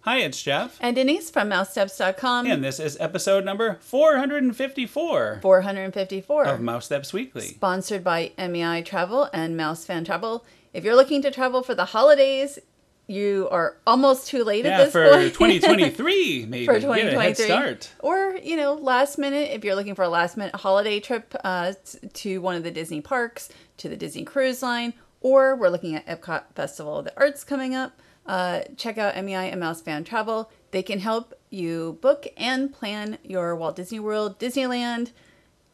Hi, it's Jeff. And Denise from MouseSteps.com. And this is episode number 454 454 of Mouse Steps Weekly. Sponsored by MEI Travel and Mouse Fan Travel. If you're looking to travel for the holidays, you are almost too late at this point. For 2023, maybe. For 2023. Get a head start. Or, last minute, if you're looking for a last minute holiday trip to one of the Disney parks, to the Disney Cruise Line, or we're looking at Epcot Festival of the Arts coming up. Check out MEI and Mouse Fan Travel. They can help you book and plan your Walt Disney World, Disneyland,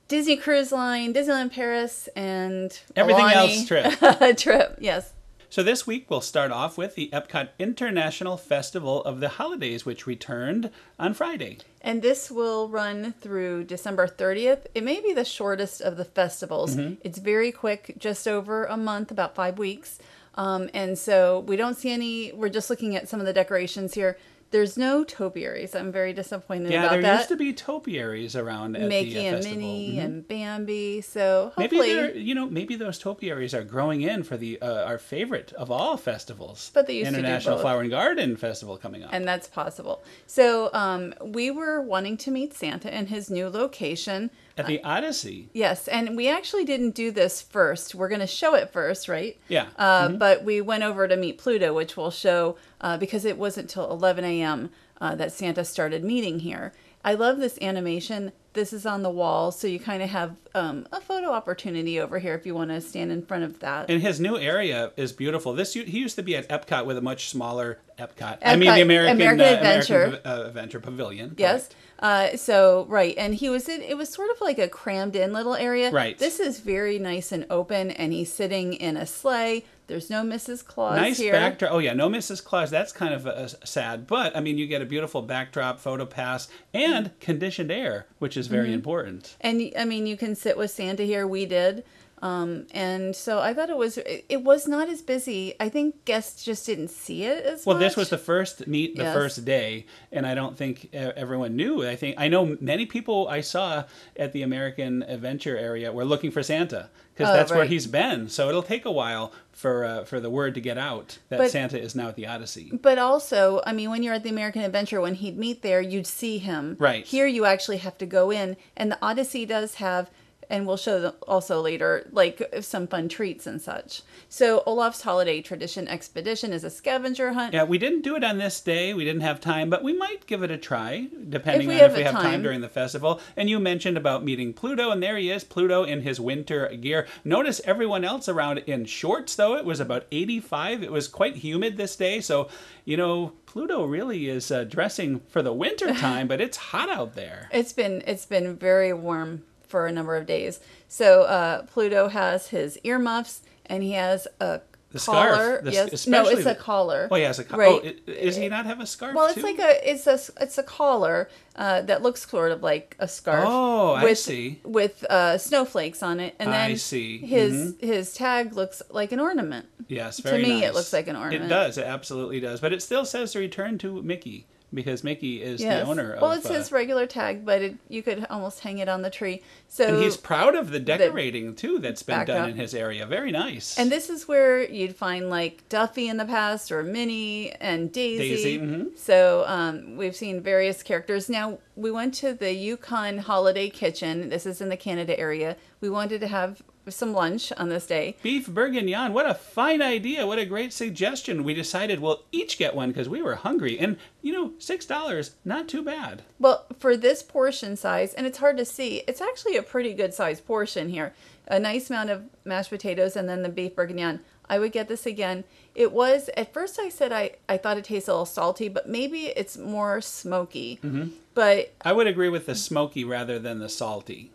Disney Cruise Line, Disneyland Paris, and everything else trip. Yes. So this week we'll start off with the Epcot International Festival of the Holidays, which returned on Friday. And this will run through December 30th. It may be the shortest of the festivals. Mm-hmm. It's very quick, just over a month, about 5 weeks. And so we don't see any, we're just looking at some of the decorations here. There's no topiaries. I'm very disappointed about that. Yeah, there used to be topiaries around at Mickey the and festival. Minnie and Bambi. So hopefully, maybe those topiaries are growing in for the our favorite of all festivals. But they used International to do both. Flower and Garden Festival coming up. And that's possible. So we were wanting to meet Santa in his new location. At the Odyssey. Yes, and we actually didn't do this first. We're going to show it first, right? Yeah. But we went over to meet Pluto, which we'll show because it wasn't till 11 a.m. That Santa started meeting here. I love this animation. This is on the wall, so you kind of have a photo opportunity over here if you want to stand in front of that. And his new area is beautiful. He used to be at Epcot with a much smaller Epcot. I mean, the American Adventure Pavilion. Yes. Right. And it was sort of like a crammed in little area. Right. This is very nice and open, and he's sitting in a sleigh. There's no Mrs. Claus here. Nice backdrop. Oh, yeah, no Mrs. Claus. That's kind of sad. But, I mean, you get a beautiful backdrop, photo pass, and conditioned air, which is very important. And, I mean, you can sit with Santa here. We did. And so I thought it was not as busy. I think guests just didn't see it as much. Well, this was the first first day, and I don't think everyone knew. I know many people I saw at the American Adventure area were looking for Santa because that's where he's been. So it'll take a while for the word to get out that Santa is now at the Odyssey. But also, I mean, when you're at the American Adventure, when he'd meet there, you'd see him. Right. Here you actually have to go in, and the Odyssey does have, and we'll show them also later, like some fun treats and such. So Olaf's Holiday Tradition Expedition is a scavenger hunt. Yeah, we didn't do it on this day. We didn't have time, but we might give it a try, depending on if we have time during the festival. And you mentioned about meeting Pluto, and there he is, Pluto in his winter gear. Notice everyone else around in shorts, though. It was about 85. It was quite humid this day, so, Pluto really is dressing for the winter time, but it's hot out there. It's been very warm for a number of days. So Pluto has his earmuffs, and he has a collar. Scarf. No, it's a collar. Oh, he has a collar. Right. Oh, does he not have a scarf? Well, too? it's a collar that looks sort of like a scarf. Oh, I see. With snowflakes on it, and then I see. His tag looks like an ornament. Yes, very nice. To me, it looks like an ornament. It does. It absolutely does. But it still says to return to Mickey, because Mickey is the owner of... Well, it's his regular tag, but you could almost hang it on the tree. So and he's proud of the decorating, too, that's been done in his area. Very nice. And this is where you'd find, like, Duffy in the past, or Minnie and Daisy. So we've seen various characters. Now, we went to the Yukon Holiday Kitchen. This is in the Canada area. We wanted to have some lunch on this day. Beef bourguignon. What a fine idea. What a great suggestion. We decided we'll each get one because we were hungry. And, $6, not too bad. Well, for this portion size, and it's hard to see, it's actually a pretty good sized portion here. A nice amount of mashed potatoes and then the beef bourguignon. I would get this again. It was, at first I said I thought it tasted a little salty, but maybe it's more smoky. Mm-hmm. But I would agree with the smoky rather than the salty.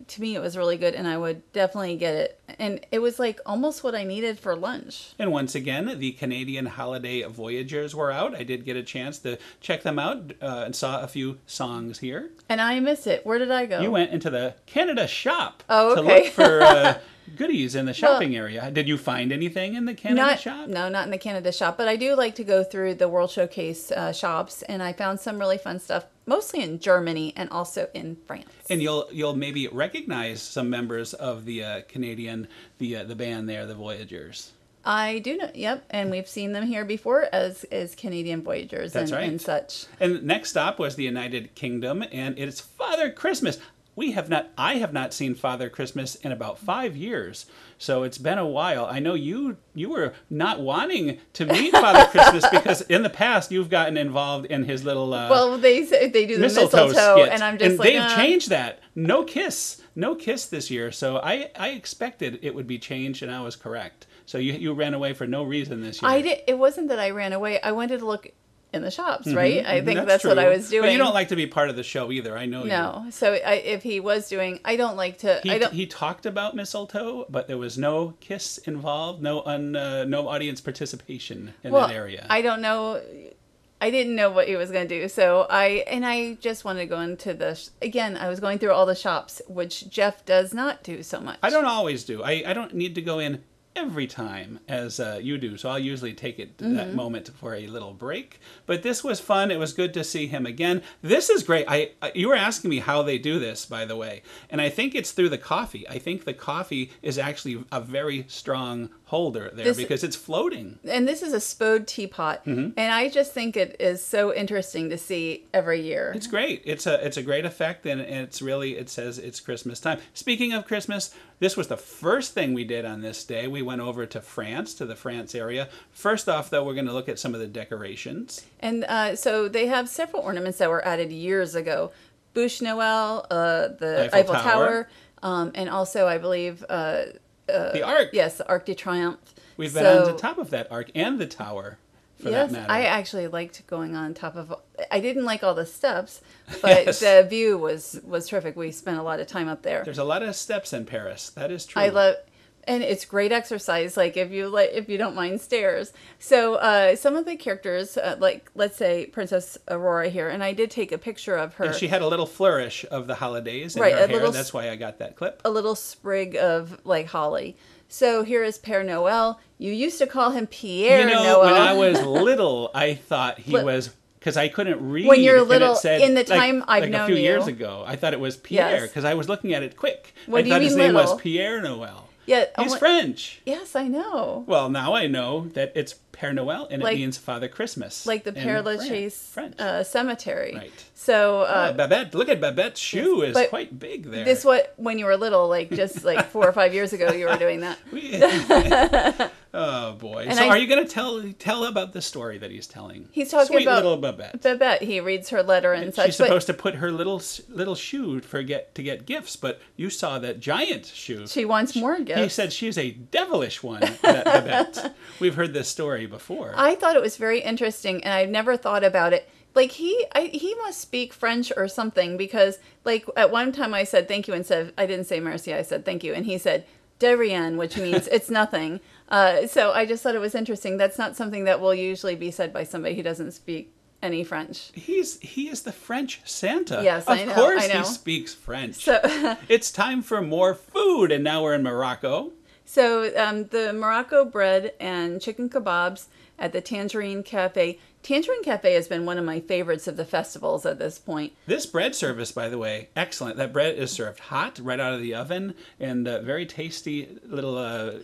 To me it was really good, and I would definitely get it. And it was like almost what I needed for lunch. And once again, the Canadian Holiday Voyagers were out. I did get a chance to check them out and saw a few songs here. And I missed it. Where did I go? You went into the Canada shop to look for goodies in the shopping area. Did you find anything in the Canada shop? No, not in the Canada shop, but I do like to go through the World Showcase shops, and I found some really fun stuff, mostly in Germany and also in France. And you'll maybe recognize some members of the Canadian, the band there, the Voyagers. I do know. Yep, and we've seen them here before as Canadian Voyagers and such. And next stop was the United Kingdom, and it's Father Christmas. I have not seen Father Christmas in about 5 years, so it's been a while. I know you were not wanting to meet Father Christmas because in the past you've gotten involved in his little well, they do the mistletoe skit, and I'm just and like, they've changed that. No kiss this year. So I expected it would be changed, and I was correct. So you ran away for no reason this year. I did. It wasn't that I ran away. I wanted to look in the shops, right? I think that's what I was doing. But you don't like to be part of the show either. I know you. No. So if he was doing, I don't like to. He talked about mistletoe, but there was no kiss involved, no audience participation in that area. I don't know. I didn't know what he was going to do. So I just wanted to go into again, I was going through all the shops, which Jeff does not do so much. I don't always do. I don't need to go in every time as you do, so I'll usually take it that moment for a little break. But this was fun. It was good to see him again. This is great. You were asking me how they do this, by the way, and I think it's through the coffee. I think the coffee is actually a very strong holder there because it's floating. And this is a Spode teapot, and I just think it is so interesting to see every year. It's great. It's a great effect, and it says it's Christmas time. Speaking of Christmas, this was the first thing we did on this day. We went over to France, to the France area. First off, though, we're going to look at some of the decorations. And so they have several ornaments that were added years ago. Bûche Noël, the Eiffel Tower, and also, I believe, the Arc. Yes, the Arc de Triomphe. We've been on the top of that Arc and the tower, for that matter. I actually liked going on top of. I didn't like all the steps, but the view was terrific. We spent a lot of time up there. There's a lot of steps in Paris. That is true. I love. And it's great exercise, if you don't mind stairs. So some of the characters, let's say Princess Aurora here, and I did take a picture of her. And she had a little flourish of the holidays in her hair. That's why I got that clip. A little sprig of holly. So here is Père Noël. You used to call him Pierre Noël. When I was little, I thought he was. Because I couldn't read. When you're little, in the time I've known you. A few years ago, I thought it was Pierre because I was looking at it quick. What I thought his name was Pierre Noël. Yeah, he's French. Yes, I know. Well, now I know that it's Père Noël, and it means Father Christmas. Like the Père Lachaise cemetery. Right. So Babette, look at Babette's shoe is quite big there. This when you were little, just 4 or 5 years ago, you were doing that. Oh boy! And are you going to tell about the story that he's telling? He's talking Sweet about little Babette. Babette. He reads her letter and such. She's supposed to put her little shoe to get gifts, but you saw that giant shoe. She wants more gifts. He said she's a devilish one, that Babette. We've heard this story before. I thought it was very interesting, and I've never thought about it. He must speak French or something because, at one time I said thank you and I didn't say merci, I said thank you, and he said de rien, which means it's nothing. So I just thought it was interesting. That's not something that will usually be said by somebody who doesn't speak any French. He is the French Santa. Yes, I know. Of course he speaks French. So it's time for more food, and now we're in Morocco. So the Morocco bread and chicken kebabs at the Tangerine Cafe. Tangerine Cafe has been one of my favorites of the festivals at this point. This bread service, by the way, excellent. That bread is served hot, right out of the oven, and very tasty little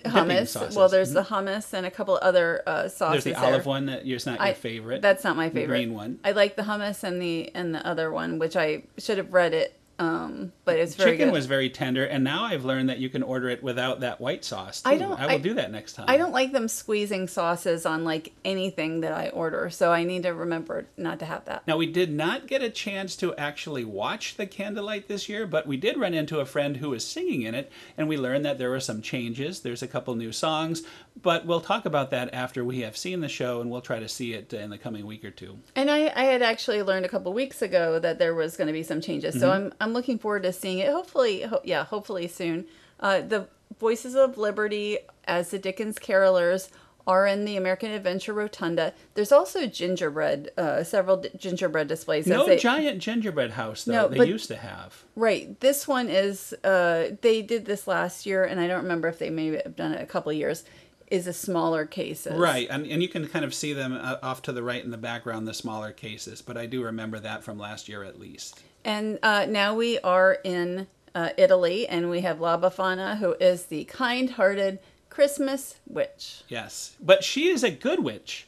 dipping sauces. Well, there's the hummus and a couple other sauces. There's the olive one that is not your favorite. That's not my favorite. The green one. I like the hummus and the other one, which I should have read it. But it's very good. Chicken was very tender, and now I've learned that you can order it without that white sauce, too. I will do that next time. I don't like them squeezing sauces on, anything that I order, so I need to remember not to have that. Now, we did not get a chance to actually watch the candlelight this year, but we did run into a friend who was singing in it, and we learned that there were some changes. There's a couple new songs, but we'll talk about that after we have seen the show, and we'll try to see it in the coming week or two. And I had actually learned a couple weeks ago that there was going to be some changes, so I'm looking forward to seeing it. Hopefully soon. The Voices of Liberty as the Dickens carolers are in the American Adventure Rotunda. There's also gingerbread, several gingerbread displays. No giant gingerbread house, though, they used to have. Right. This one is, they did this last year, and I don't remember if they maybe have done it a couple of years, is a smaller cases. Right, and you can kind of see them off to the right in the background, the smaller cases, but I do remember that from last year at least. And now we are in Italy, and we have La Befana, who is the kind-hearted Christmas witch. Yes, but she is a good witch.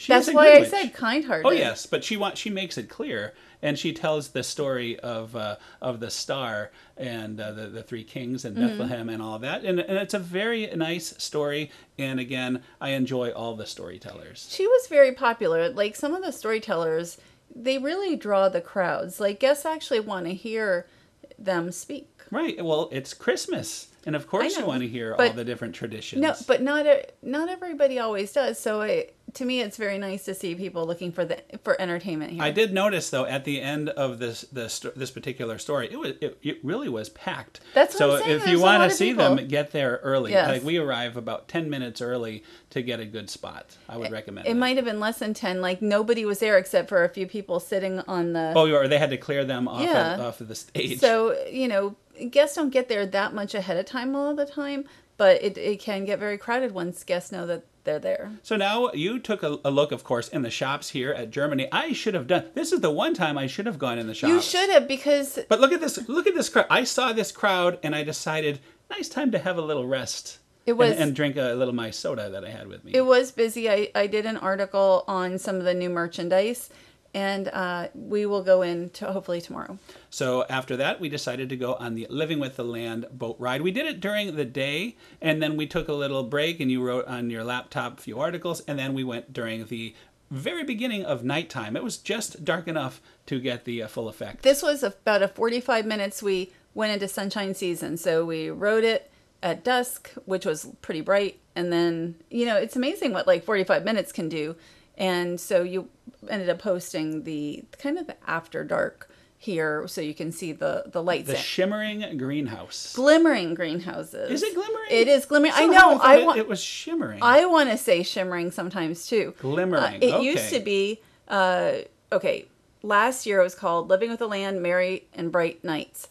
That's why I said kind-hearted. Oh yes, but she makes it clear, and she tells the story of the star and the three kings and Bethlehem and all of that, and it's a very nice story. And again, I enjoy all the storytellers. She was very popular. Like some of the storytellers, they really draw the crowds. Like guests actually want to hear them speak. Right. Well, it's Christmas, and of course you want to hear all the different traditions. No, but not everybody always does. So to me, it's very nice to see people looking for entertainment here. I did notice though at the end of this particular story, it really was packed. That's what I'm saying. So if you want to see them, get there early. Yes. Like we arrive about 10 minutes early to get a good spot. I would recommend it. It might have been less than 10. Like nobody was there except for a few people sitting on the. Oh, or they had to clear them off of the stage. So guests don't get there that much ahead of time all the time, but it can get very crowded once guests know that they're there. So now you took a look, of course, in the shops here at Germany. I should have done. This is the one time I should have gone in the shops. You should have, because. But look at this. Look at this crowd. I saw this crowd, and I decided, nice time to have a little rest. It was, and drink a little of my soda that I had with me. It was busy. I did an article on some of the new merchandise, and we will go into hopefully tomorrow. So after that, we decided to go on the Living with the Land boat ride. We did it during the day, and then we took a little break, and you wrote on your laptop a few articles, and then we went during the very beginning of nighttime. It was just dark enough to get the full effect. This was about a 45 minutes. We went into sunshine season, so we rode it at dusk, which was pretty bright, and then it's amazing what like 45 minutes can do. And so you ended up posting the kind of the after dark here, so you can see the lights. The shimmering greenhouse. Glimmering greenhouses. Is it glimmering? It is glimmering. Somehow I know. It was shimmering. I want to say shimmering sometimes too. Glimmering. It used to be. Last year it was called Living with the Land, Merry and Bright Nights,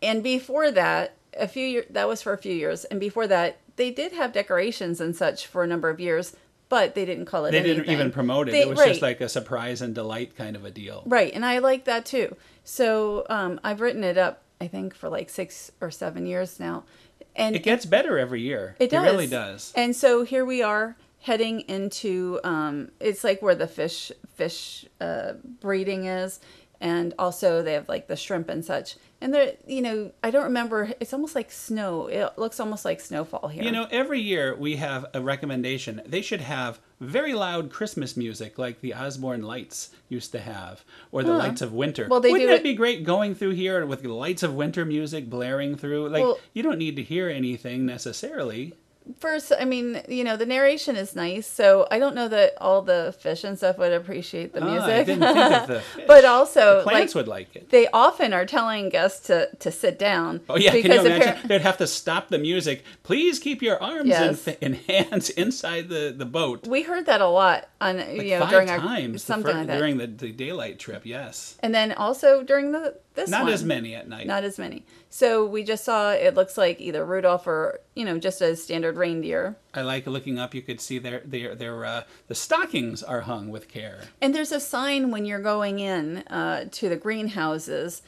and before that, that was for a few years, and before that, they did have decorations and such for a number of years. But they didn't call it anything. They didn't even promote it. It was just like a surprise and delight kind of a deal. Right, and I like that too. So I've written it up, I think, for like 6 or 7 years now. And it gets better every year. It does. It really does. And so here we are heading into, it's like where the fish breeding is. And also they have like the shrimp and such. And they're, I don't remember, it's almost like snow. It looks almost like snowfall here. Every year we have a recommendation. They should have very loud Christmas music like the Osborne Lights used to have, or the Lights of Winter. Well, Wouldn't that be great going through here with the Lights of Winter music blaring through? Like, you don't need to hear anything necessarily. First, the narration is nice, so I don't know that all the fish and stuff would appreciate the music. I didn't think of the fish. But also, the plants would like it. They often are telling guests to sit down. Oh yeah, can you imagine? They'd have to stop the music. Please keep your arms and hands inside the boat. We heard that a lot on during during the daylight trip. Yes, and then also during this not one. as many at night. Not as many. So we just saw, it looks like either Rudolph or just a standard reindeer. I like looking up. You could see the stockings are hung with care. And there's a sign when you're going in to the greenhouses,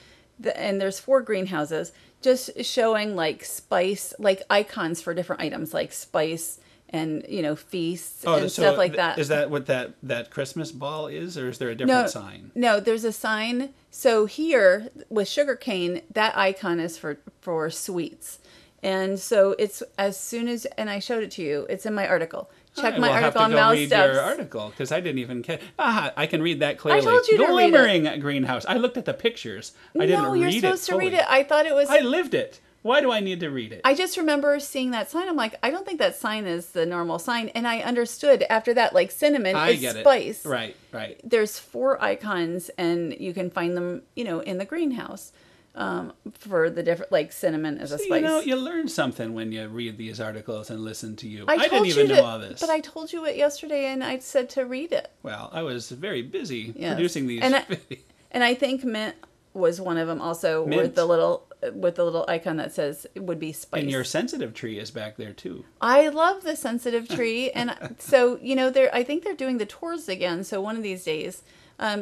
and there's 4 greenhouses, just showing like spice, like icons for different items, like spice and feasts and stuff like that. Is that what that Christmas ball is, or is there a different sign? No, there's a sign. So here with sugarcane, that icon is for sweets. And so it's as soon as, and I showed it to you, it's in my article. Check my article on Mouse Steps. Read your article, because I didn't even catch. I can read that clearly. I told you to read it. Glimmering greenhouse. I looked at the pictures. I didn't read it. No, you're supposed to read it. I thought it was. I lived it. Why do I need to read it? I just remember seeing that sign. I'm like, I don't think that sign is the normal sign. And I understood after that, like cinnamon is spice. Right. There's 4 icons, and you can find them, in the greenhouse for the different, like cinnamon as a spice. You learn something when you read these articles and listen to you. I didn't even know all this. But I told you it yesterday, and I said to read it. Well, I was very busy producing these. And I think mint was one of them also, with the little icon that says it would be spice. And your sensitive tree is back there too. I love the sensitive tree, and so I think they're doing the tours again. So one of these days,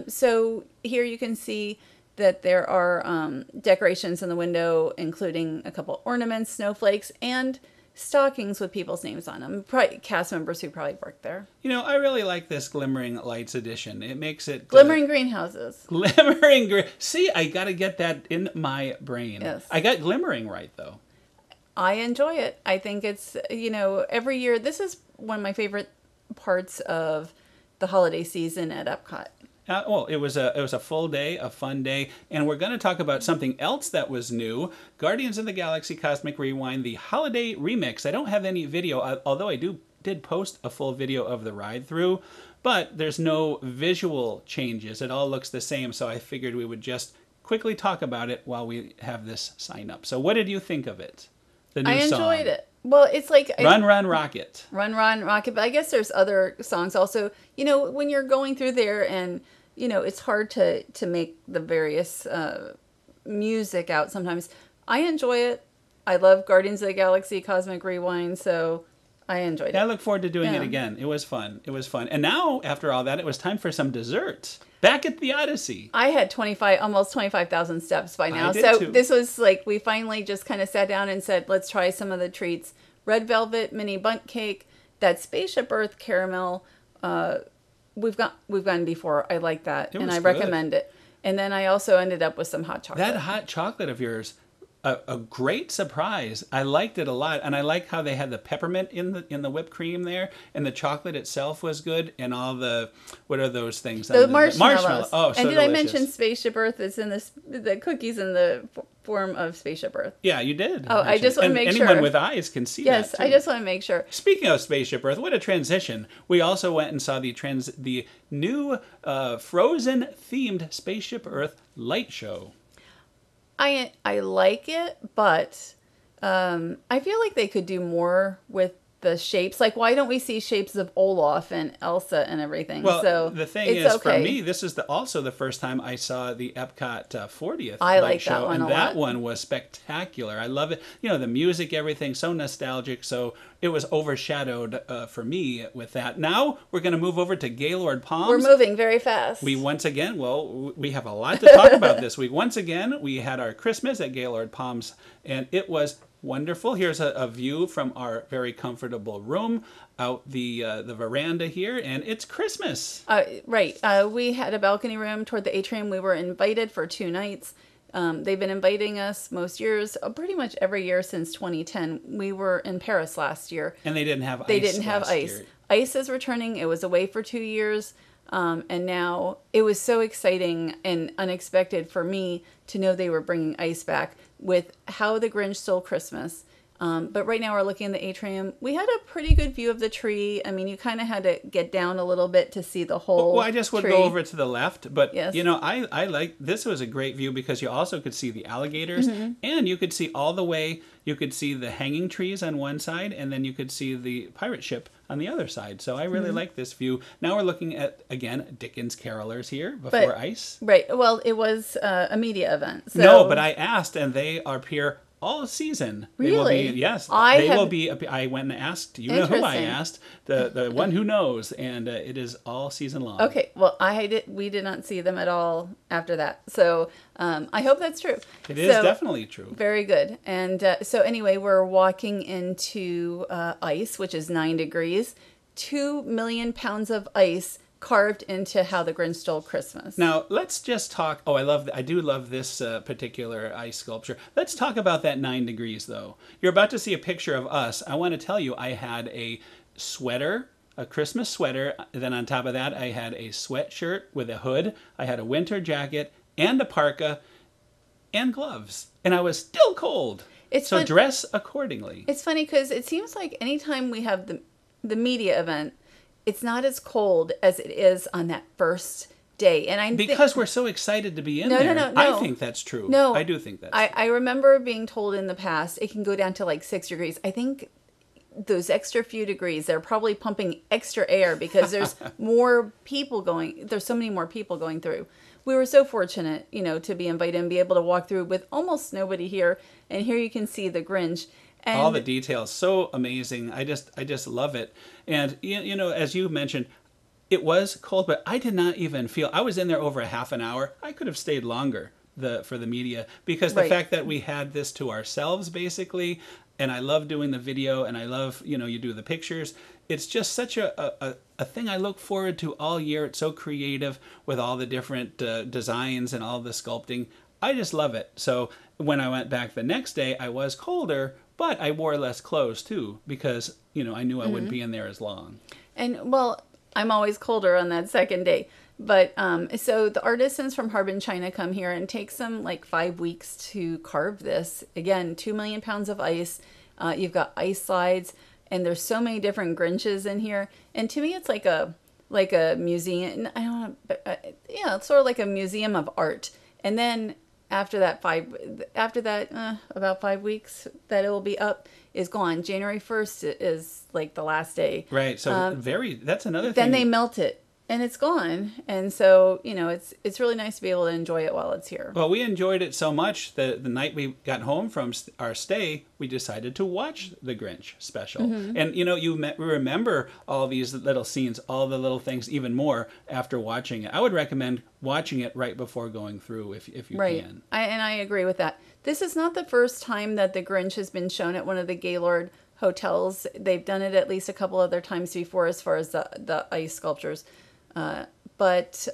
so here you can see that there are decorations in the window, including a couple ornaments, snowflakes, and stockings with people's names on them. Probably cast members who probably work there. I really like this Glimmering Lights edition. It makes it... Glimmering greenhouses. Glimmering green. See, I got to get that in my brain. Yes. I got glimmering right, though. I enjoy it. I think it's, every year, this is one of my favorite parts of the holiday season at Epcot. Well, it was a full day, a fun day, and we're going to talk about something else that was new: Guardians of the Galaxy Cosmic Rewind, the holiday remix. I don't have any video, although I did post a full video of the ride through, but there's no visual changes. It all looks the same, so I figured we would just quickly talk about it while we have this sign up. So, what did you think of it? The new I song. enjoyed it. Well, it's like Run, Run, Rocket. Run, Run, Rocket. But I guess there's other songs also. When you're going through there and, it's hard to make the various music out sometimes. I enjoy it. I love Guardians of the Galaxy Cosmic Rewind, so I enjoyed it. I look forward to doing it again. It was fun. It was fun. And now, after all that, it was time for some dessert. Back at the Odyssey. I had almost 25,000 steps by now. I did so too. This was like, we finally just kind of sat down and said, let's try some of the treats. Red Velvet Mini Bundt Cake, that Spaceship Earth caramel. We've gone before. I like that. And I recommend it. And then I also ended up with some hot chocolate. That hot chocolate of yours, a great surprise. I liked it a lot, and I like how they had the peppermint in the whipped cream there, and the chocolate itself was good, and all the, what are those things? The marshmallows. Oh, so and did delicious. I mention Spaceship Earth is in the cookies in the form of Spaceship Earth? Yeah, you did. Oh, I just want to make sure. Anyone with eyes can see that. Yes, I just want to make sure. Speaking of Spaceship Earth, what a transition. We also went and saw the new Frozen-themed Spaceship Earth light show. I like it, but I feel like they could do more with the shapes. Like, why don't we see shapes of Olaf and Elsa and everything? Well, so the thing is, for me, this is also the first time I saw the Epcot 40th light show, that one and a that lot. one was spectacular. I love it. The music, everything, so nostalgic. So it was overshadowed for me with that. Now we're going to move over to Gaylord Palms. We're moving very fast. We have a lot to talk about this week. Once again, we had our Christmas at Gaylord Palms, and it was wonderful. Here's a view from our very comfortable room out the veranda here, and it's Christmas. Right. We had a balcony room toward the atrium. We were invited for 2 nights. They've been inviting us most years, pretty much every year since 2010. We were in Paris last year. And they didn't have ice. They didn't have ice. Year. Ice is returning. It was away for 2 years. And now it was so exciting and unexpected for me to know they were bringing ice back with How the Grinch Stole Christmas. But right now we're looking in the atrium. We had a pretty good view of the tree. I mean, you kind of had to get down a little bit to see the whole Well, I just would tree. go over to the left. But, yes. I like, this was a great view because you also could see the alligators, and you could see all the way, you could see the hanging trees on one side, and then you could see the pirate ship on the other side. So I really like this view. Now we're looking at, again, Dickens Carolers here before ice. Right. Well, it was a media event. So. No, but I asked, and they are here all season. Really? They will be, yes. Will be. I went and asked. You know who I asked? The one who knows, and it is all season long. Okay. Well, we did not see them at all after that. So I hope that's true. It is definitely true. Very good. And so anyway, we're walking into ice, which is 9 degrees. 2 million pounds of ice carved into How the Grinch Stole Christmas. Now, let's just talk. Oh, I do love this particular ice sculpture. Let's talk about that 9 degrees, though. You're about to see a picture of us. I want to tell you, I had a sweater, a Christmas sweater. Then on top of that, I had a sweatshirt with a hood. I had a winter jacket and a parka and gloves. And I was still cold. So dress accordingly. It's funny because it seems like anytime we have the media event, it's not as cold as it is on that first day. And because we're so excited to be in there. No. I think that's true. No. I do think that's true. I remember being told in the past it can go down to like 6 degrees. I think those extra few degrees, they're probably pumping extra air because there's more people there's so many more people going through. We were so fortunate, to be invited and be able to walk through with almost nobody here. And here you can see the Grinch. And all the details, so amazing. I just love it. And as you mentioned, it was cold, but I did not even feel. I was in there over a half an hour. I could have stayed longer for the media because the fact that we had this to ourselves, basically, and I love doing the video, and I love, you do the pictures. It's just such a thing I look forward to all year. It's so creative with all the different designs and all the sculpting. I just love it. So when I went back the next day, I was colder, but I wore less clothes too, because, I knew I wouldn't be in there as long. And well, I'm always colder on that second day. But so the artisans from Harbin, China come here, and it takes them like 5 weeks to carve this. Again, 2 million pounds of ice. You've got ice slides, and there's so many different Grinches in here. And to me, it's like a museum. I don't know, but, yeah, it's sort of like a museum of art. And then after that, about 5 weeks that it will be up is gone. January 1st is like the last day. Right. So that's another thing. Then they melt it. And it's gone. And so, it's really nice to be able to enjoy it while it's here. Well, we enjoyed it so much that the night we got home from our stay, we decided to watch the Grinch special. Mm-hmm. And, you remember all these little scenes, all the little things even more after watching it. I would recommend watching it right before going through if you can. And I agree with that. This is not the first time that the Grinch has been shown at one of the Gaylord hotels. They've done it at least a couple other times before as far as the ice sculptures. But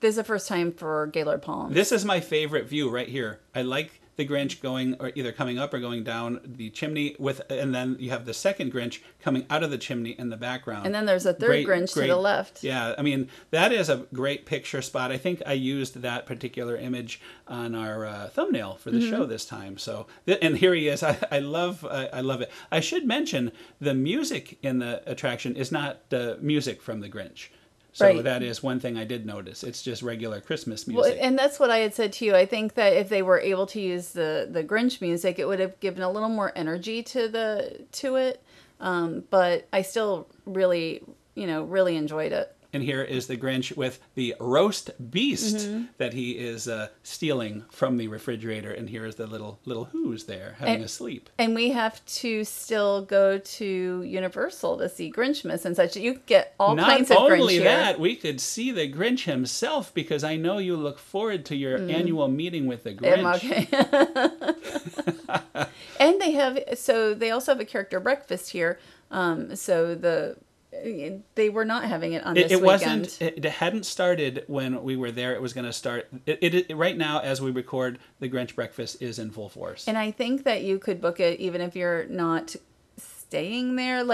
this is the first time for Gaylord Palms. This is my favorite view right here. I like the Grinch going, or either coming up or going down the chimney and then you have the second Grinch coming out of the chimney in the background. And then there's a third Grinch to the left. Yeah, I mean, that is a great picture spot. I think I used that particular image on our thumbnail for the show this time. So, and here he is. I love it. I should mention the music in the attraction is not the music from the Grinch. So that is one thing I did notice. It's just regular Christmas music. Well, and that's what I had said to you. I think that if they were able to use the Grinch music, it would have given a little more energy to it. But I still really enjoyed it. And here is the Grinch with the roast beast that he is stealing from the refrigerator. And here is the little who's there having a sleep. And we have to still go to Universal to see Grinchmas and such. You get all kinds of Grinch here. Not only that, we could see the Grinch himself, because I know you look forward to your annual meeting with the Grinch. Okay. And they also have a character breakfast here. They were not having it on this weekend. It hadn't started when we were there. It was going to start. It right now, as we record, the Grinch breakfast is in full force. And I think that you could book it even if you're not staying there.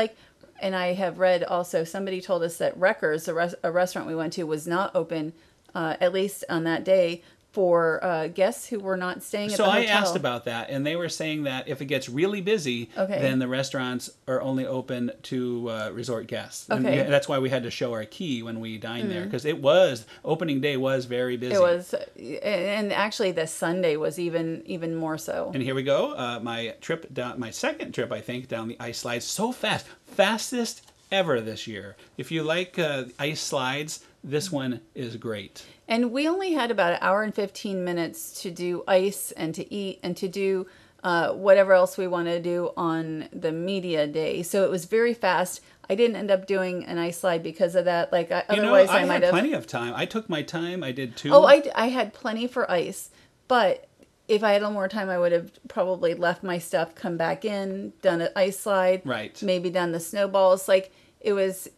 And I have read also, somebody told us that Wreckers, a restaurant we went to, was not open, at least on that day, for guests who were not staying at the hotel. So I asked about that, and they were saying that if it gets really busy, then the restaurants are only open to resort guests. Okay. And that's why we had to show our key when we dined there, because opening day was very busy. It was, and actually the Sunday was even more so. And here we go, my second trip, I think, down the ice slides. So fastest ever this year. If you like ice slides, this one is great. And we only had about 1 hour and 15 minutes to do ice and to eat and to do whatever else we want to do on the media day. So it was very fast. I didn't end up doing an ice slide because of that. Otherwise I might have. I had plenty of time. I took my time. I did 2. Oh, I had plenty for ice. But if I had a little more time, I would have probably left my stuff, come back in, done an ice slide. Right. Maybe done the snowballs. It was,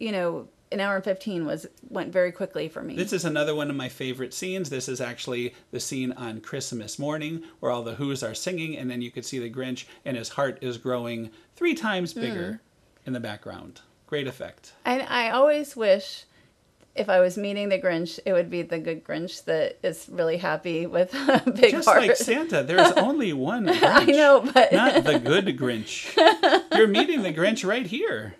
1 hour and 15 went very quickly for me. This is another one of my favorite scenes. This is actually the scene on Christmas morning where all the Who's are singing, and then you could see the Grinch, and his heart is growing 3 times bigger in the background. Great effect. And I always wish, if I was meeting the Grinch, it would be the good Grinch that is really happy with a big Just heart. like Santa, there's only one Grinch. I know, but not the good Grinch. You're meeting the Grinch right here.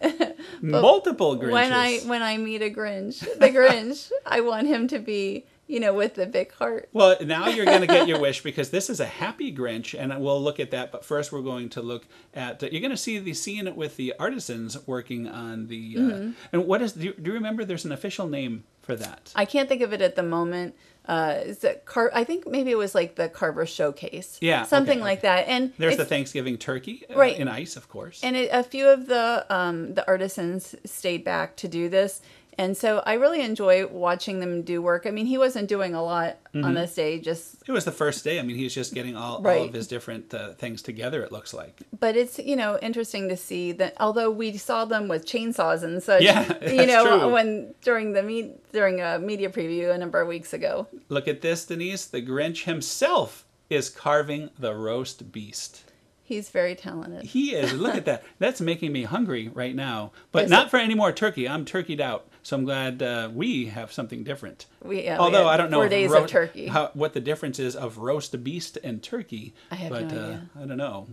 Multiple Grinches. When I meet the Grinch, I want him to be, with the big heart. Well, now you're going to get your wish, because this is a happy Grinch, and we'll look at that. But first, we're going to look at. You're going to see the scene with the artisans working on the. And what is? Do you remember? There's an official name for that. I can't think of it at the moment. Is it I think maybe it was like the Carver Showcase. Yeah, something like that. And there's the Thanksgiving turkey in ice, of course. And a few of the artisans stayed back to do this. And so I really enjoy watching them do work. I mean, he wasn't doing a lot on this day, just... It was the first day. I mean, he's just getting all of his different things together, it looks like. But it's, interesting to see that although we saw them with chainsaws and such, true. when during a media preview a number of weeks ago. Look at this, Denise. The Grinch himself is carving the roast beast. He's very talented. He is. Look at that. That's making me hungry right now. But not for any more turkey. I'm turkeyed out. So I'm glad we have something different. Although I don't know 4 days of turkey. What the difference is of roast beast and turkey. I have no idea. I don't know.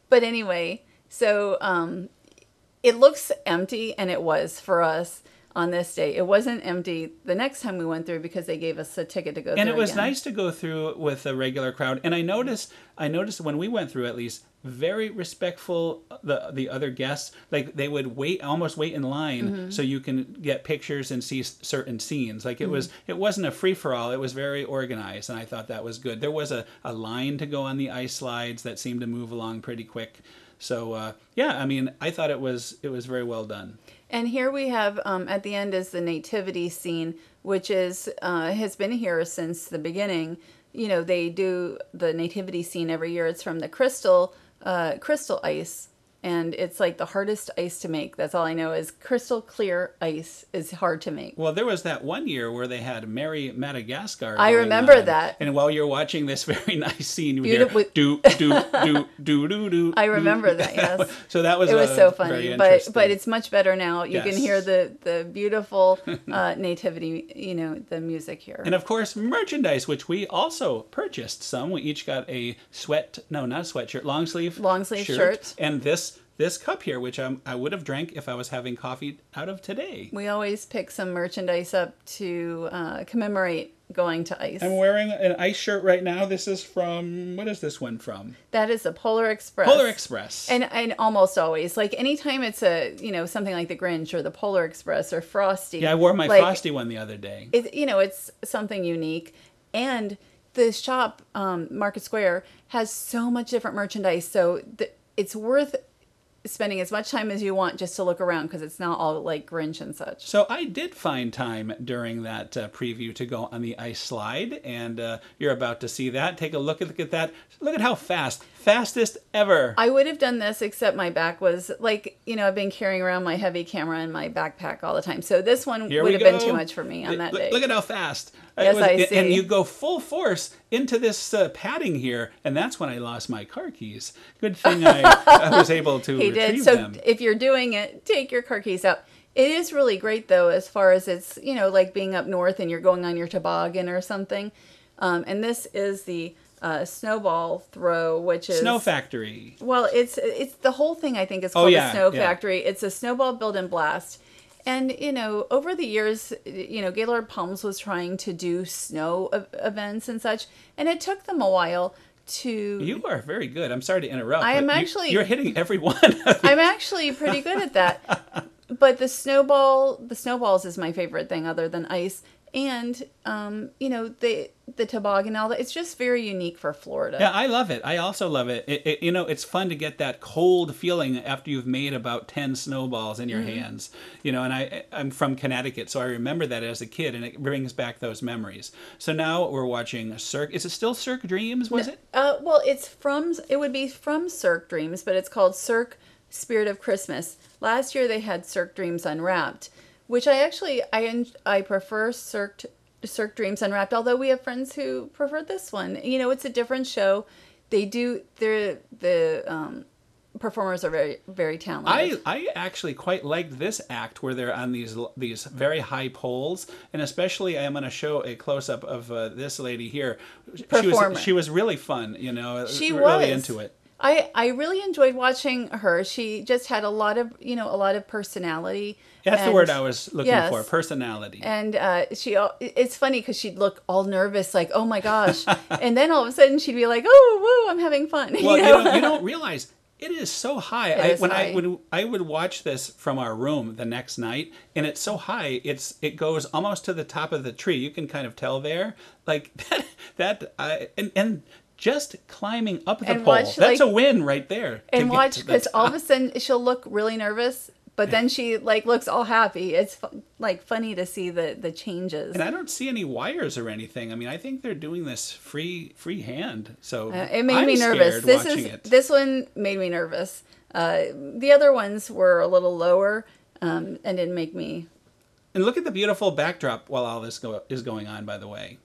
But anyway, so it looks empty, and it was for us on this day. It wasn't empty the next time we went through because they gave us a ticket to go through. And it was again. nice to go through with a regular crowd. And I noticed when we went through, at least, very respectful the other guests. Like they would almost wait in line so you can get pictures and see certain scenes. Like it wasn't a free for all. It was very organized, and I thought that was good. There was a line to go on the ice slides that seemed to move along pretty quick. So I mean, I thought it was very well done. And here we have at the end is the nativity scene, which has been here since the beginning. They do the nativity scene every year. It's from the crystal ice, and it's like the hardest ice to make. That's all I know is crystal clear ice is hard to make. Well, there was that one year where they had Merry Madagascar. I remember that. And while you're watching this very nice scene, you hear do do do do do do. I remember that. Yes. So that was so funny, but it's much better now. You Yes. can hear the beautiful nativity. The music here. And of course, merchandise, which we also purchased some. We each got a long sleeve shirt, and this cup here, which I would have drank if I was having coffee out of today. We always pick some merchandise up to commemorate going to ice. I'm wearing an ice shirt right now. This is from, what is this one from? That is a Polar Express. Polar Express. And almost always, like anytime it's a, something like the Grinch or the Polar Express or Frosty. Yeah, I wore my Frosty one the other day. It's something unique. And the shop, Market Square, has so much different merchandise. So it's worth spending as much time as you want just to look around because it's not all like Grinch and such. So I did find time during that preview to go on the ice slide, and you're about to see that. Take a look at that. Look at how fastest ever. I would have done this except my back was like, I've been carrying around my heavy camera in my backpack all the time. So this one would have been too much for me on that day. Look at how fast. Yes, I see. And you go full force into this padding here, and that's when I lost my car keys. Good thing I was able to retrieve them. So if you're doing it, take your car keys out. It is really great, though, as far as it's, like being up north and you're going on your toboggan or something. And this is the snowball throw, which is... Snow Factory. Well, it's the whole thing, I think, is called the Snow Factory. It's a snowball build and blast. And, over the years, Gaylord Palms was trying to do snow events and such, and it took them a while to... You are very good. I'm sorry to interrupt. I am actually... You're hitting every one. I'm actually pretty good at that. But the snowballs is my favorite thing other than ice. And, the toboggan and all that. It's just very unique for Florida. Yeah, I love it. I also love it. It's fun to get that cold feeling after you've made about 10 snowballs in your hands. And I'm from Connecticut, so I remember that as a kid, and it brings back those memories. So now we're watching Cirque. Is it still Cirque Dreams, was it? Well, it would be from Cirque Dreams, but it's called Cirque Spirit of Christmas. Last year they had Cirque Dreams Unwrapped, which I prefer Cirque Dreams Unwrapped, although we have friends who prefer this one. It's a different show. The performers are very, very talented. I actually quite liked this act where they're on these very high poles, and especially I'm going to show a close-up of this lady here. She was really fun, She really into it. I really enjoyed watching her. She just had a lot of personality. That's the word I was looking for, personality. And it's funny because she'd look all nervous, like, oh my gosh. And then all of a sudden she'd be like, oh, whoa, I'm having fun. Well, you don't realize it is so high. When I would watch this from our room the next night, and it's so high, it goes almost to the top of the tree. You can kind of tell there, like and just climbing up the pole. That's a win right there. And watch, because all of a sudden she'll look really nervous, but then she like looks all happy. It's like funny to see the changes. And I don't see any wires or anything. I mean, I think they're doing this free hand. So it made me nervous. This one made me nervous. The other ones were a little lower and didn't make me. And look at the beautiful backdrop while all this is going on, by the way.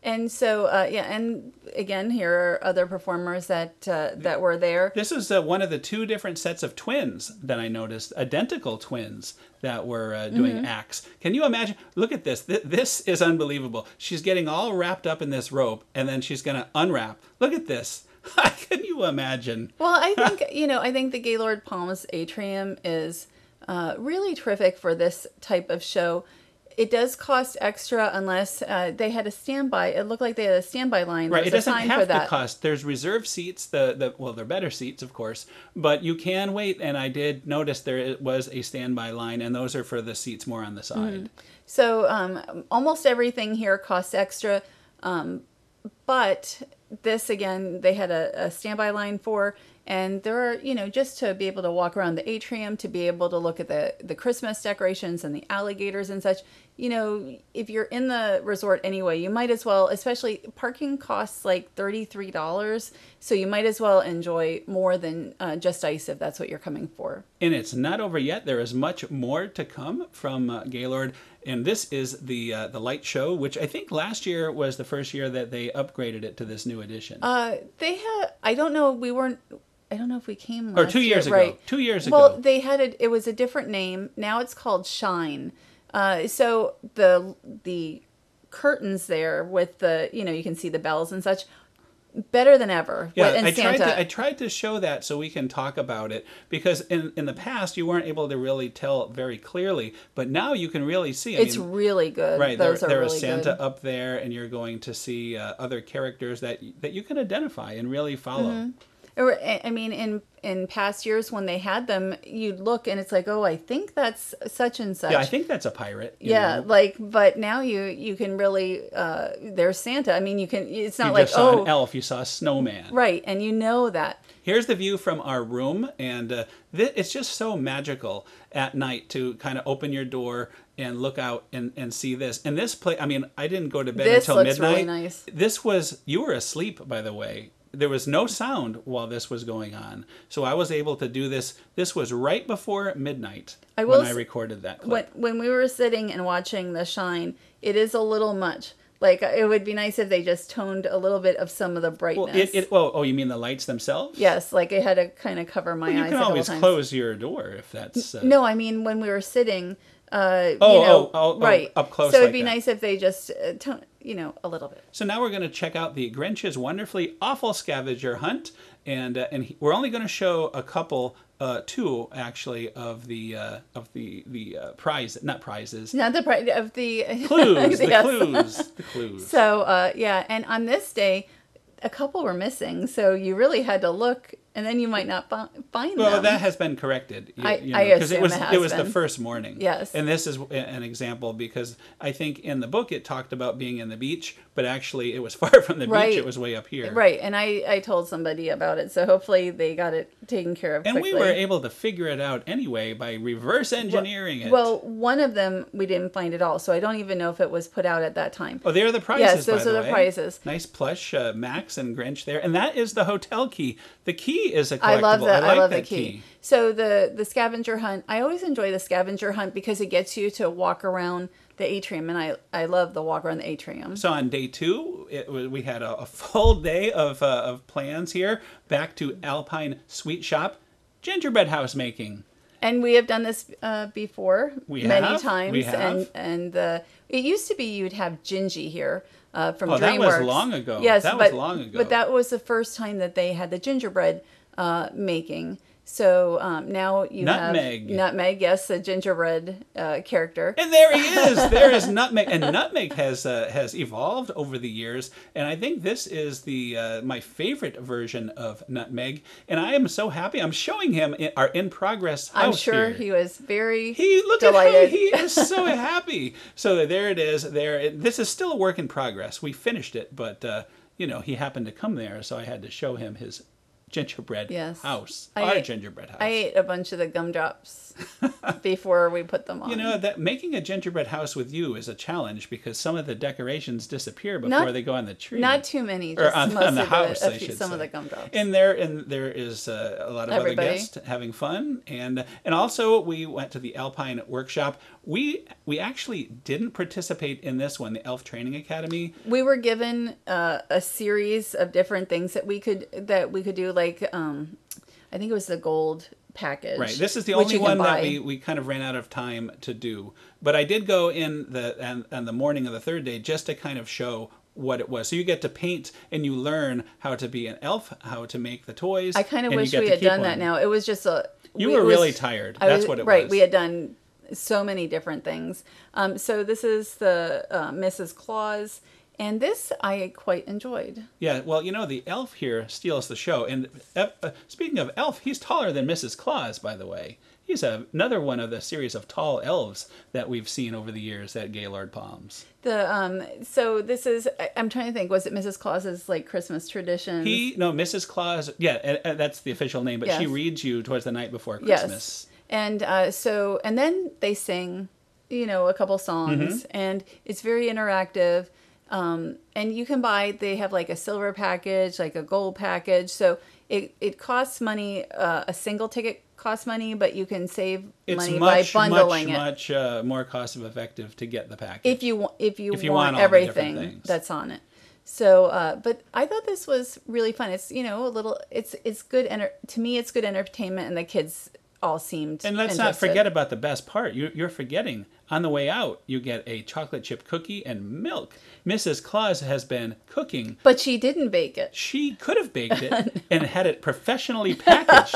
And so, and again, here are other performers that were there. This was one of the two different sets of twins that I noticed, identical twins that were doing acts. Can you imagine? Look at this. This is unbelievable. She's getting all wrapped up in this rope, and then she's going to unwrap. Look at this. Can you imagine? Well, I think, I think the Gaylord Palms Atrium is really terrific for this type of show. It does cost extra unless they had a standby. It looked like they had a standby line. Right, it doesn't have to cost. There's reserved seats. Well, they're better seats, of course, but you can wait. And I did notice there was a standby line, and those are for the seats more on the side. So almost everything here costs extra, but this again they had a standby line for. And there are, just to be able to walk around the atrium, to be able to look at the Christmas decorations and the alligators and such, if you're in the resort anyway, you might as well, especially parking costs like $33. So you might as well enjoy more than just ice if that's what you're coming for. And it's not over yet. There is much more to come from Gaylord. And this is the light show, which I think last year was the first year that they upgraded it to this new edition. They had, I don't know if we came last or 2 years year, ago. Right. 2 years ago. Well, they had it was a different name. Now it's called Shine. So the curtains there with the, you can see the bells and such, better than ever. Yeah, and I tried to show that so we can talk about it, because in the past you weren't able to really tell very clearly, but now you can really see. It's really good. Right, Those there really is Santa good. up there, and you're going to see other characters that you can identify and really follow. Mm-hmm. I mean, in past years when they had them, you'd look and it's like, oh, I think that's such and such. Yeah, I think that's a pirate. Yeah, but now you can really, there's Santa. I mean, it's not you like, just saw an elf, you saw a snowman. Right, and you know that. Here's the view from our room, and it's just so magical at night to kind of open your door and look out and see this. And this place, I mean, I didn't go to bed until midnight. This looks really nice. You were asleep, by the way. There was no sound while this was going on. So I was able to do this. This was right before midnight when I recorded that clip. When we were sitting and watching The Shine, it is a little much. Like, it would be nice if they just toned a little bit of some of the brightness. Well, you mean the lights themselves? Yes, like it had to kind of cover my eyes. You can always close your door if that's... No, I mean when we were sitting... right. Up close. So it'd be nice if they just tone, a little bit. So now we're going to check out the Grinch's Wonderfully Awful Scavenger Hunt, and we're only going to show a couple, two actually, of the prize, not prizes, not the prize of the clues, yes. the clues. So and on this day, a couple were missing, so you really had to look. And then you might not find them. Well, that has been corrected. I assume it was the first morning. Yes. And this is an example, because I think in the book it talked about being in the beach, but actually it was far from the beach. It was way up here. Right. And I told somebody about it, so hopefully they got it taken care of quickly. And we were able to figure it out anyway by reverse engineering it. Well, one of them we didn't find at all, so I don't even know if it was put out at that time. Oh, there are the prizes. Yes, those are the prizes. Nice plush Max and Grinch there, and that is the hotel key. The key is a collectible. I love that. I love the key. key. So the scavenger hunt. I always enjoy the scavenger hunt because it gets you to walk around the atrium, and I love the walk around the atrium. So on day 2, we had a full day of plans here. Back to Alpine Sweet Shop, gingerbread house making. And we have done this before many times. We have. And it used to be you'd have Gingy here from DreamWorks. That was long ago. Yes, was long ago. But that was the first time that they had the gingerbread making. So now you Nutmeg. have Nutmeg, yes, the gingerbread character. And there he is. There is Nutmeg, and Nutmeg has evolved over the years. And I think this is the my favorite version of Nutmeg. And I am so happy. I'm showing him our in progress house. I'm sure here. He was very look delighted. At how he is so happy. So there it is. This is still a work in progress. We finished it, but he happened to come there, so I had to show him his gingerbread house. Our gingerbread house. I ate a bunch of the gumdrops before we put them on. You know, that making a gingerbread house with you is a challenge because some of the decorations disappear before they go on the tree. Not too many, just on the house, some of the gumdrops. And there is a lot of other guests having fun, and also we went to the Alpine Workshop. We actually didn't participate in this one, the Elf Training Academy. We were given a series of different things that we could do, like I think it was the gold package. Right. This is the only one that we kind of ran out of time to do. But I did go in the morning of the third day just to kind of show what it was. So you get to paint and you learn how to be an elf, how to make the toys. I kind of wish we had done that now. It was just You were really tired. That's what it was. Right. We had done so many different things. So this is the Mrs. Claus. And this I quite enjoyed. Yeah, well, you know, the elf here steals the show. And speaking of elf, he's taller than Mrs. Claus, by the way. He's another one of the series of tall elves that we've seen over the years at Gaylord Palms. So this is, I'm trying to think, was it Mrs. Claus's like Christmas traditions? No, Mrs. Claus, yeah, that's the official name, but she reads you towards the night before Christmas. Yes. And then they sing, you know, a couple songs, and it's very interactive. And you can they have like a silver package, like a gold package. So it costs money. A single ticket costs money, but you can save money by bundling it. It's much more cost effective to get the package. If you want everything that's on it. So, but I thought this was really fun. It's, you know, it's good. To me, it's good entertainment, and the kids all seemed And let's not forget about the best part. You're forgetting, on the way out, you get a chocolate chip cookie and milk. Mrs. Claus has been cooking. But she didn't bake it. She could have baked it and had it professionally packaged.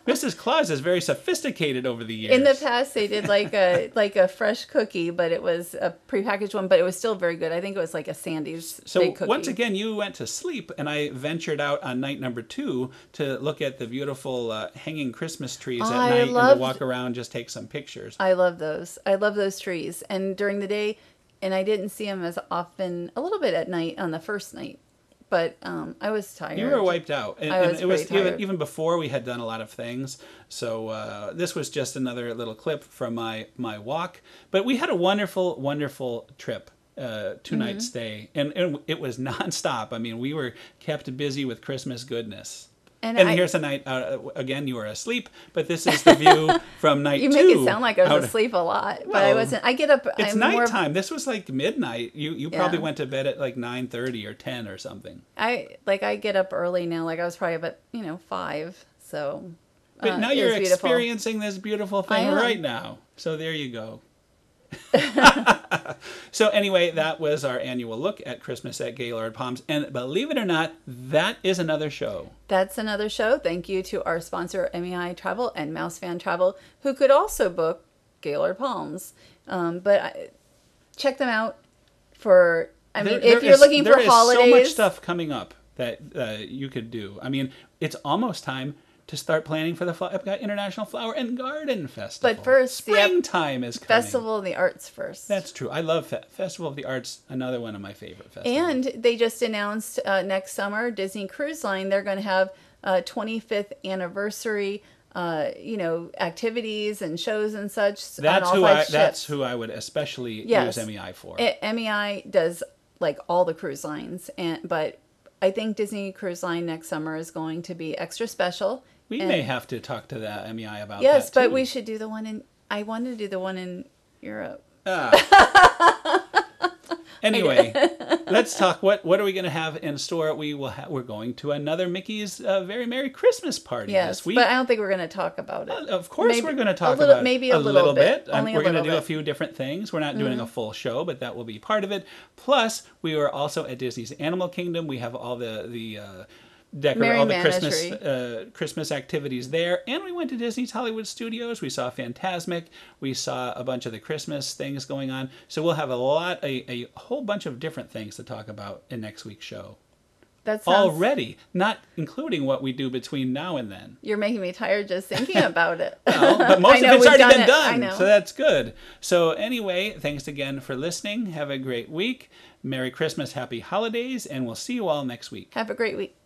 Mrs. Claus is very sophisticated over the years. In the past, they did like a fresh cookie, but it was a prepackaged one, but it was still very good. I think it was like a Sandy's big cookie. Once again, you went to sleep, and I ventured out on night number 2 to look at the beautiful hanging Christmas trees at night and to walk around, just take some pictures. I love those. I love those trees. And during the day, and I didn't see them as often, a little bit at night on the first night. But I was tired. You were wiped out. And I was tired. Even before we had done a lot of things. So this was just another little clip from my walk. But we had a wonderful, wonderful trip, 2-night stay. And it was nonstop. I mean, we were kept busy with Christmas goodness. And here's a night, again, you were asleep, but this is the view from night 2. You make it sound like I was asleep a lot, but I wasn't. I get up. It's nighttime. This was like midnight. You probably went to bed at like 9:30 or 10 or something. I get up early now. Like I was probably about 5. So. But now you're experiencing this beautiful thing right now. So there you go. So anyway, that was our annual look at Christmas at Gaylord Palms. And believe it or not, that is another show. That's another show. Thank you to our sponsor, MEI Travel and Mouse Fan Travel, who could also book Gaylord Palms. But check them out for, if you're looking for holidays. There is so much stuff coming up that you could do. I mean, it's almost time to start planning for the Epcot International Flower and Garden Festival. But first, springtime is coming. Festival of the Arts first. That's true. I love Festival of the Arts, another one of my favorite festivals. And they just announced next summer, Disney Cruise Line, they're going to have 25th anniversary activities and shows and such on all 5 ships. That's who I would especially use MEI for. MEI does like all the cruise lines, but I think Disney Cruise Line next summer is going to be extra special. We may have to talk to the MEI about that, yes, but we should do the one I wanted to do the one in Europe. Anyway, let's talk. What are we going to have in store? We're going to another Mickey's Very Merry Christmas party this week. But I don't think we're going to talk about it. Of course, we're going to talk about it. Maybe a little bit. We're going to do a few different things. We're not doing a full show, but that will be part of it. Plus, we were also at Disney's Animal Kingdom. We have all the Christmas activities there, and we went to Disney's Hollywood Studios. We saw Fantasmic. We saw a bunch of the Christmas things going on. So we'll have a whole bunch of different things to talk about in next week's show. That sounds... Already, not including what we do between now and then. You're making me tired just thinking about it. Well, but most of it's already been done, so that's good. So anyway, thanks again for listening. Have a great week. Merry Christmas, Happy Holidays, and we'll see you all next week. Have a great week.